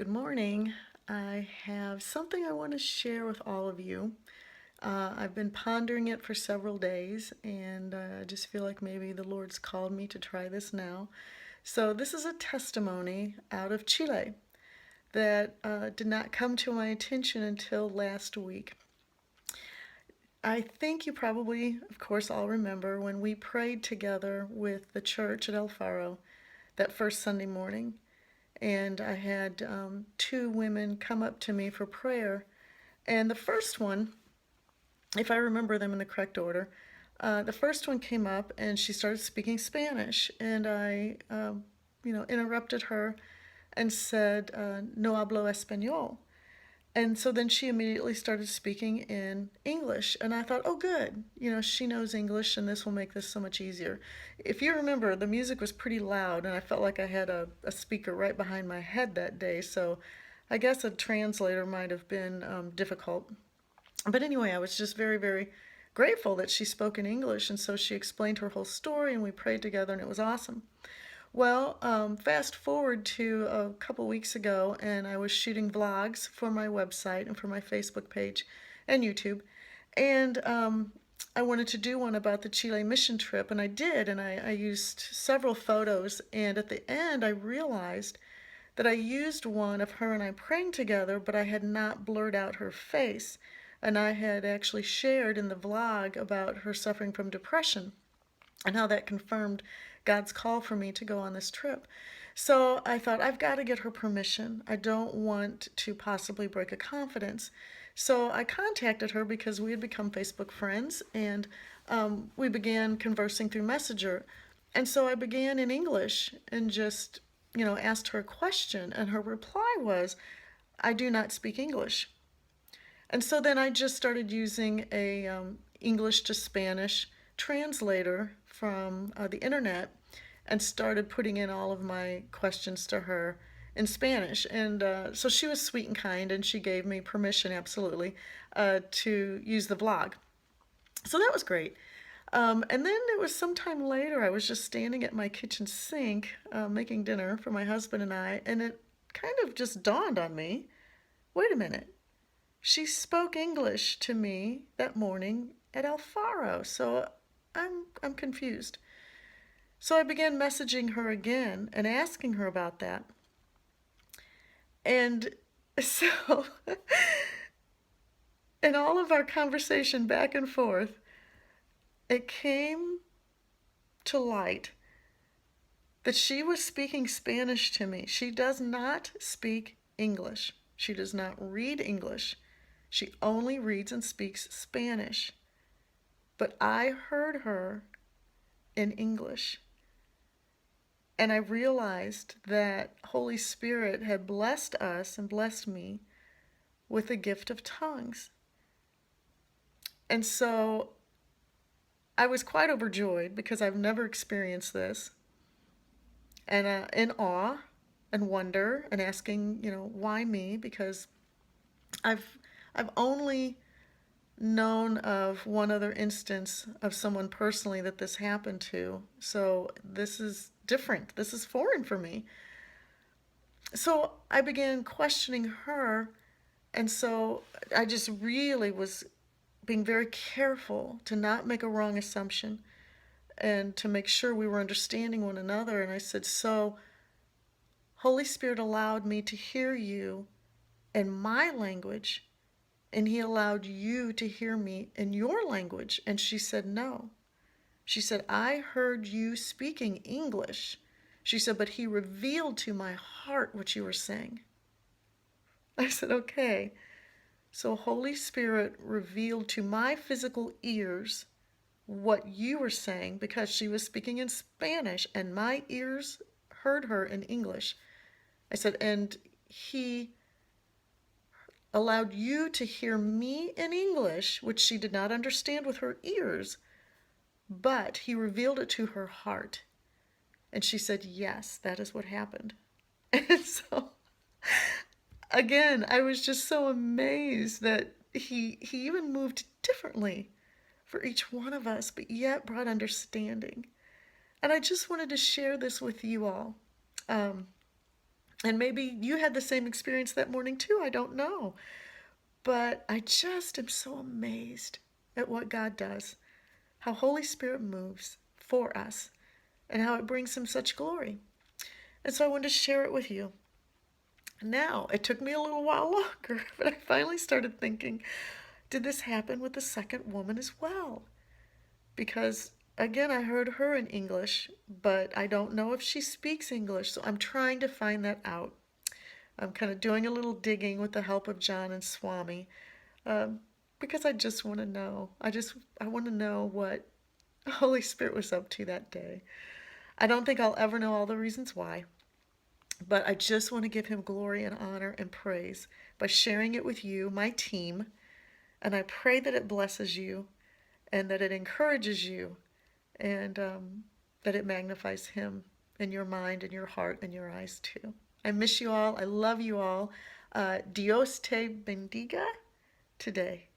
Good morning. I have something I want to share with all of you. I've been pondering it for several days, and I just feel like maybe the Lord's called me to try this now. So, this is a testimony out of Chile that did not come to my attention until last week. I think you probably, of course, all remember when we prayed together with the church at El Faro that first Sunday morning. And I had two women come up to me for prayer. And the first one, if I remember them in the correct order, the first one came up and she started speaking Spanish. And I, interrupted her and said, No hablo español. And so then she immediately started speaking in English. And I thought, oh, good. She knows English, and this will make this so much easier. If you remember, the music was pretty loud, and I felt like I had a speaker right behind my head that day. So I guess a translator might have been difficult. But anyway, I was just very, very grateful that she spoke in English. And so she explained her whole story, and we prayed together, and it was awesome. Well, fast forward to a couple weeks ago, and I was shooting vlogs for my website and for my Facebook page and YouTube. And I wanted to do one about the Chile mission trip, and I did, and I used several photos. And at the end, I realized that I used one of her and I praying together, but I had not blurred out her face. And I had actually shared in the vlog about her suffering from depression and how that confirmed God's call for me to go on this trip. So I thought, I've got to get her permission. I don't want to possibly break a confidence. So I contacted her because we had become Facebook friends, and we began conversing through Messenger. And so I began in English and just, asked her a question. And her reply was, I do not speak English. And so then I just started using a English to Spanish translator from the internet and started putting in all of my questions to her in Spanish. And so she was sweet and kind, and she gave me permission, absolutely, to use the vlog. So that was great. And then it was sometime later, I was just standing at my kitchen sink making dinner for my husband and I, and it kind of just dawned on me, wait a minute. She spoke English to me that morning at El Faro, so I'm confused. So I began messaging her again and asking her about that. And so in all of our conversation back and forth, it came to light that she was speaking Spanish to me. She does not speak English. She does not read English. She only reads and speaks Spanish. But I heard her in English. And I realized that Holy Spirit had blessed us and blessed me with the gift of tongues. And so I was quite overjoyed because I've never experienced this. And in awe and wonder and asking, why me? Because I've I've only known of one other instance of someone personally that this happened to. So this is different. This is foreign for me. So I began questioning her, and so I just really was being very careful to not make a wrong assumption and to make sure we were understanding one another. And I said, so Holy Spirit allowed me to hear you in my language, and he allowed you to hear me in your language. And she said, no. She said, I heard you speaking English. She said, but he revealed to my heart what you were saying. I said, okay. So Holy Spirit revealed to my physical ears what you were saying because she was speaking in Spanish and my ears heard her in English. I said, and he allowed you to hear me in English, which she did not understand with her ears, but he revealed it to her heart. And she said, yes, that is what happened. And so, again, I was just so amazed that he even moved differently for each one of us, but yet brought understanding. And I just wanted to share this with you all. Um, And maybe you had the same experience that morning too. I don't know. But I just am so amazed at what God does, how Holy Spirit moves for us, and how it brings Him such glory. And so I wanted to share it with you. Now, it took me a little while longer, but I finally started thinking, did this happen with the second woman as well? Because, again, I heard her in English, but I don't know if she speaks English, so I'm trying to find that out. I'm kind of doing a little digging with the help of John and Swami, um, because I just want to know. I want to know what Holy Spirit was up to that day. I don't think I'll ever know all the reasons why, but I just want to give Him glory and honor and praise by sharing it with you, my team, and I pray that it blesses you and that it encourages you and that it magnifies Him in your mind and your heart and your eyes too. I miss you all. I love you all. Dios te bendiga today.